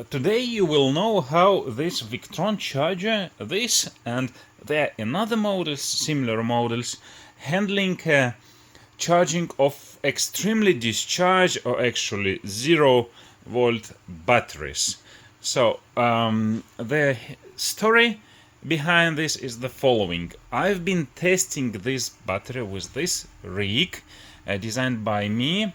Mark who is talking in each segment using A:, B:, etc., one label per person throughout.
A: Today you will know how this Victron charger, this and there are another models, similar models, handling charging of extremely discharged or actually 0-volt batteries. So the story behind this is the following. I've been testing this battery with this rig designed by me.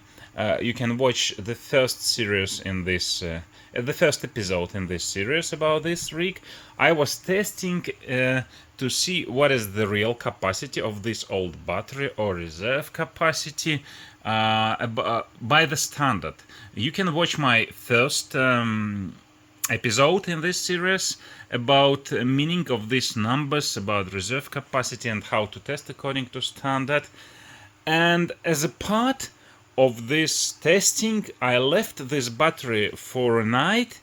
A: You can watch the first series in this the first episode in this series about this rig. I was testing to see what is the real capacity of this old battery or reserve capacity by the standard. You can watch my first episode in this series about meaning of these numbers, about reserve capacity and how to test according to standard. And as a part of this testing, I left this battery for a night,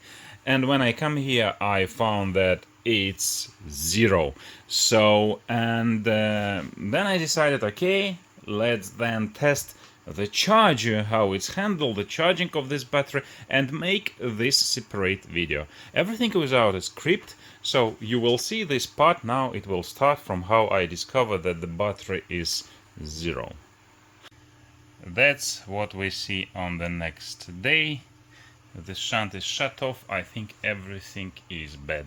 A: and when I come here I found that it's 0. So and then I decided, okay, let's then test the charger, how it's handled, the charging of this battery, and make this separate video. Everything without a script, so you will see this part now. It will start from how I discovered that the battery is 0. That's what we see on the next day. The shunt is shut off. I think everything is bad.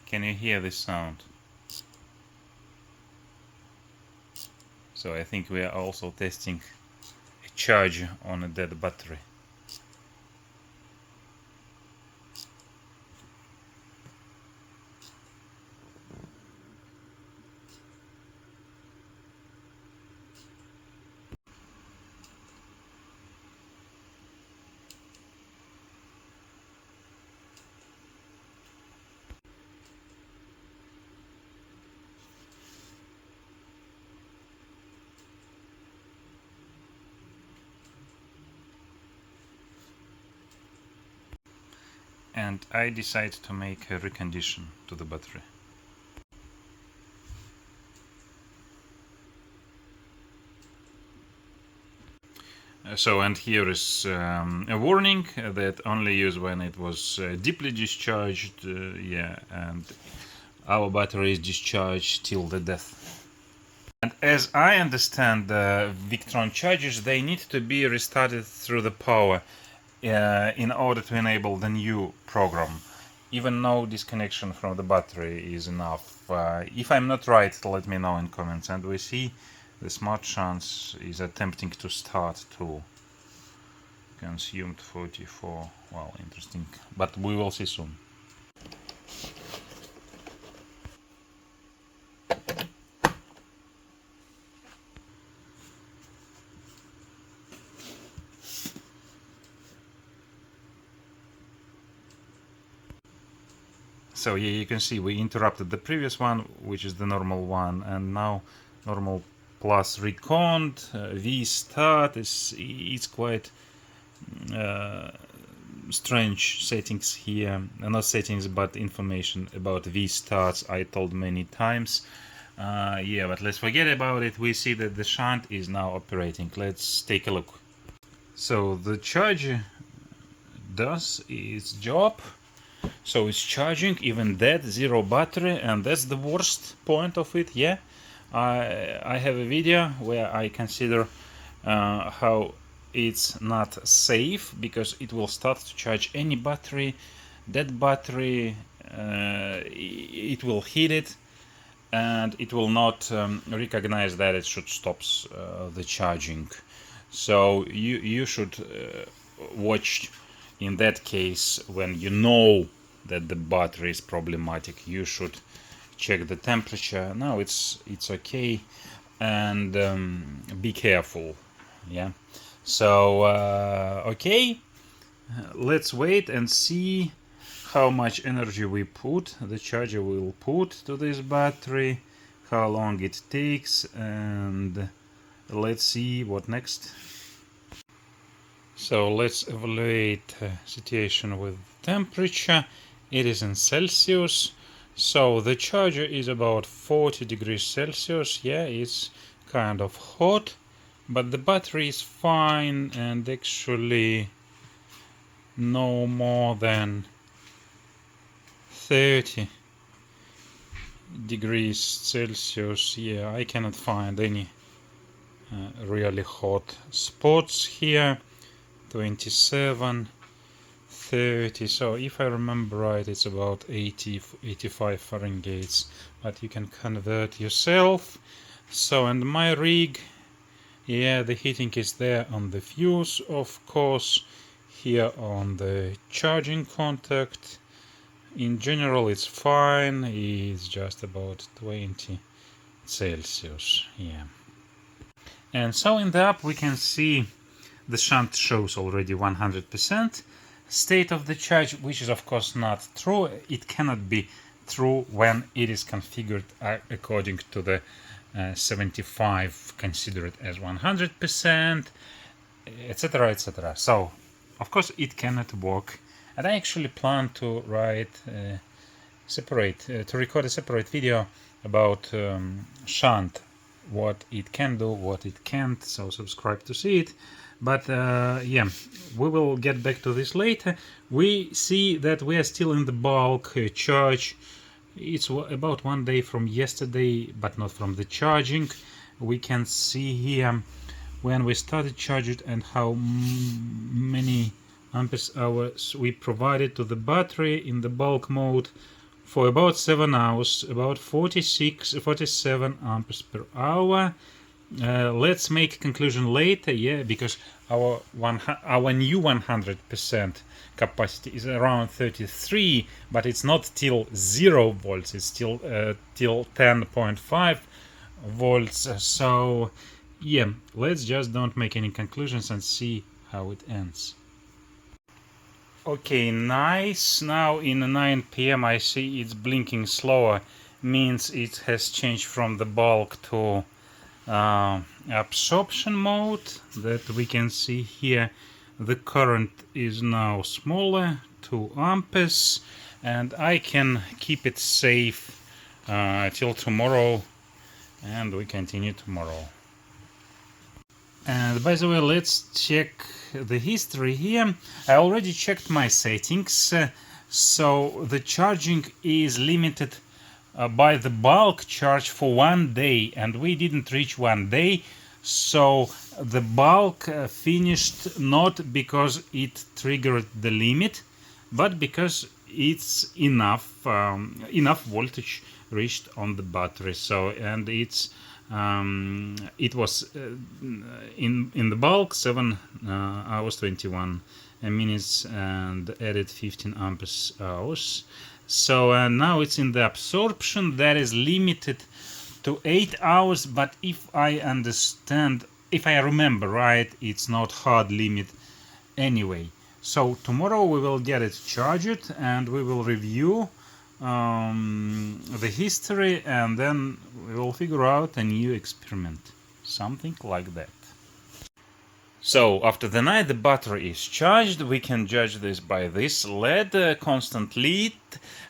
A: Can you hear this sound? So I think we are also testing a charge on a dead battery. And I decide to make a recondition to the battery. So, and here is a warning that only use when it was deeply discharged, yeah, and our battery is discharged till the death. And as I understand, the Victron chargers, they need to be restarted through the power in order to enable the new program. Even no disconnection from the battery is enough. If I'm not right, let me know in comments. And we see the SmartShunt is attempting to start too. Consumed 44. Well, interesting, but we will see soon. So yeah, you can see we interrupted the previous one, which is the normal one, and now normal plus recond V start it's quite strange settings here. Not settings, but information about V starts I told many times. Yeah, but let's forget about it. We see that the shunt is now operating. Let's take a look. So the charger does its job. So it's charging even dead 0 battery, and that's the worst point of it. Yeah, I have a video where I consider how it's not safe, because it will start to charge any battery, dead battery, it will hit it, and it will not recognize that it should stop the charging. So you should watch in that case when you know that the battery is problematic. You should check the temperature. Now it's okay, and be careful. Yeah. So okay, let's wait and see how much energy the charger will put to this battery, how long it takes, and let's see what next. So let's evaluate situation with temperature. It is in Celsius, so the charger is about 40 degrees Celsius. Yeah, it's kind of hot, but the battery is fine, and actually no more than 30 degrees Celsius. Yeah, I cannot find any really hot spots here. 27, 30, so if I remember right, it's about 85 Fahrenheit, but you can convert yourself. So, and my rig, yeah, the heating is there on the fuse, of course, here on the charging contact. In general, it's fine. It's just about 20 Celsius. Yeah. And so in the app we can see the shunt shows already 100% state of the charge, which is of course not true. It cannot be true when it is configured according to the 75, consider it as 100%, etc., etc. So of course it cannot work, and I actually plan to record a separate video about shunt, what it can do, what it can't, so subscribe to see it. But yeah, we will get back to this later. We see that we are still in the bulk charge. It's about 1 day from yesterday, but not from the charging. We can see here when we started charging and how many amperes hours we provided to the battery in the bulk mode. For about 7 hours, about 47 amperes per hour. Let's make a conclusion later, yeah, because our new 100% capacity is around 33, but it's not till 0 volts, it's still till 10.5 volts. So yeah, let's just don't make any conclusions and see how it ends. Okay, nice. Now in 9 p.m. I see it's blinking slower, means it has changed from the bulk to absorption mode, that we can see here. The current is now smaller, 2 amperes, and I can keep it safe till tomorrow, and we continue tomorrow. And by the way, let's check the history here. I already checked my settings, so the charging is limited by the bulk charge for 1 day, and we didn't reach 1 day, so the bulk finished not because it triggered the limit, but because it's enough voltage reached on the battery. So, and it was in the bulk 7 hours 21 minutes and added 15 amperes hours. So now it's in the absorption that is limited to 8 hours, but if I remember right, it's not hard limit anyway. So tomorrow we will get it charged and we will review the history, and then we will figure out a new experiment, something like that. So after the night the battery is charged. We can judge this by this LED, constant lead.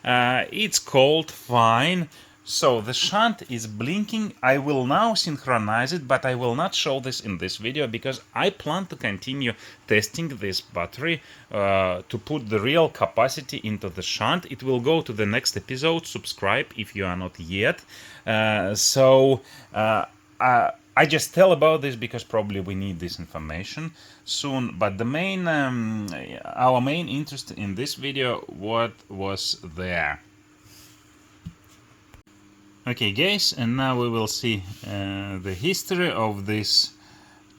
A: It's cold, fine. So the shunt is blinking. I will now synchronize it, but I will not show this in this video because I plan to continue testing this battery to put the real capacity into the shunt. It will go to the next episode. Subscribe if you are not yet. I just tell about this because probably we need this information soon. But the main, our main interest in this video, what was there. Okay guys, and now we will see the history of this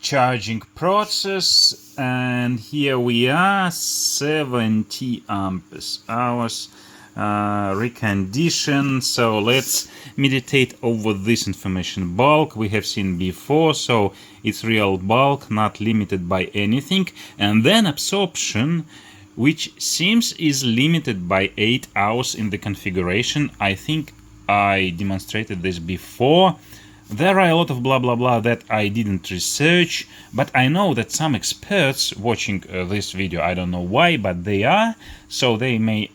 A: charging process, and here we are, 70 amps hours recondition. So let's meditate over this information. Bulk we have seen before, so it's real bulk, not limited by anything. And then absorption, which seems is limited by 8 hours in the configuration. I think I demonstrated this before. There are a lot of blah blah blah that I didn't research, but I know that some experts watching this video, I don't know why, but they are, so they may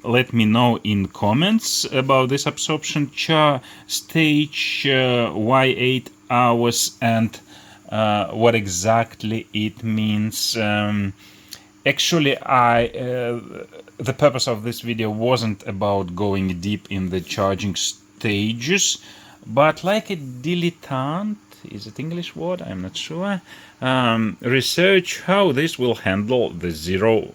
A: let me know in comments about this absorption stage, why 8 hours, and what exactly it means. Actually, the purpose of this video wasn't about going deep in the charging stages, but like a dilettante, is it English word? I'm not sure. Research how this will handle the zero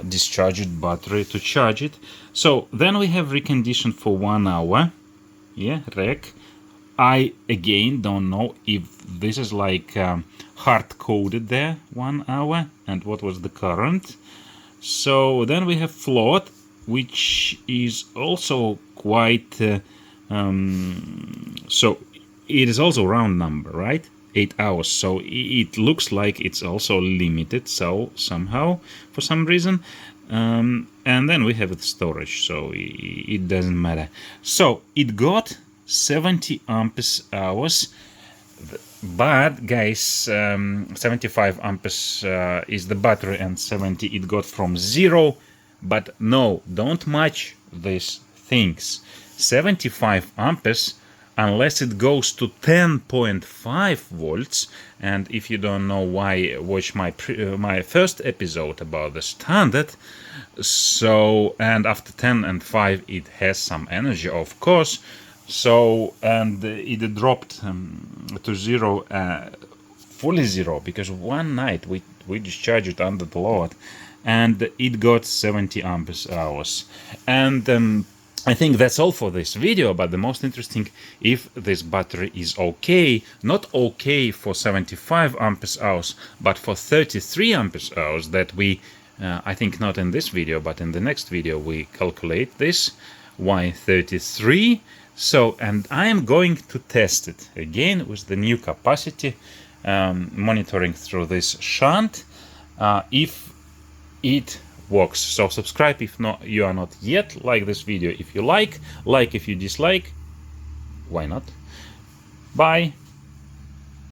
A: discharged battery to charge it. So then we have recondition for 1 hour. Yeah, rec. I again don't know if this is like hard coded there, 1 hour, and what was the current. So then we have float, which is also quite so it is also round number, right? 8 hours, so it looks like it's also limited, so somehow, for some reason. And then we have the storage, so it doesn't matter. So it got 70 amps hours, but guys, 75 amps is the battery, and 70 it got from 0. But no, don't match these things. 75 amps, unless it goes to 10.5 volts, and if you don't know why, watch my first episode about the standard. So, and after 10 and 5 it has some energy, of course. So, and it dropped to 0, fully 0, because one night we discharged it under the load, and it got 70 amps hours. And I think that's all for this video, but the most interesting, if this battery is okay, not okay for 75 amps hours, but for 33 amps hours that we, I think not in this video, but in the next video we calculate this, why 33. So, and I am going to test it again with the new capacity, monitoring through this shunt, if it works. So subscribe if you are not yet, like this video if you like if you dislike, why not. Bye.